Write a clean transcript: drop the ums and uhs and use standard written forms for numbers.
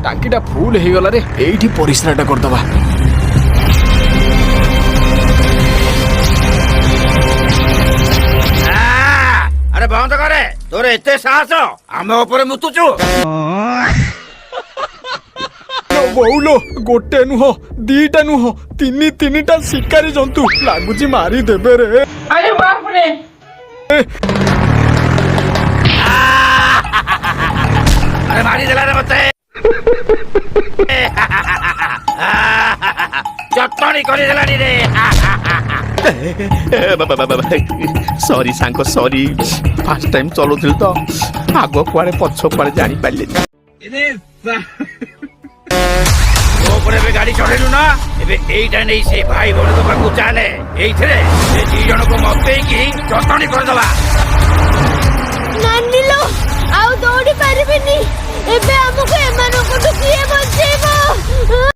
टांकीटा full हो गला रे एठी परिस्राटा करदबा अरे बंद करे तोर एते साहस आम ऊपर मुतुचु बहुलो गोटे नुह दीटा नुह तीनिटा शिकारी जंतु लागुची मारी देबे रे। अरे बाप रे अरे मारी देला रे मते चटणी करी देलानी रे सॉरी सांको सॉरी फर्स्ट टाइम चलुथिल तो आगो कुआडे पछ कुआडे जानि पाइले ऊपर भी गाड़ी चढ़ेलु ना एबे एइटा नै से भाई बोले तो पाकु चाले एइथरे ए दी जण को मते की चटणी कर दबा नानी लो आउ दौड़ी पारिबिनी एबे हमको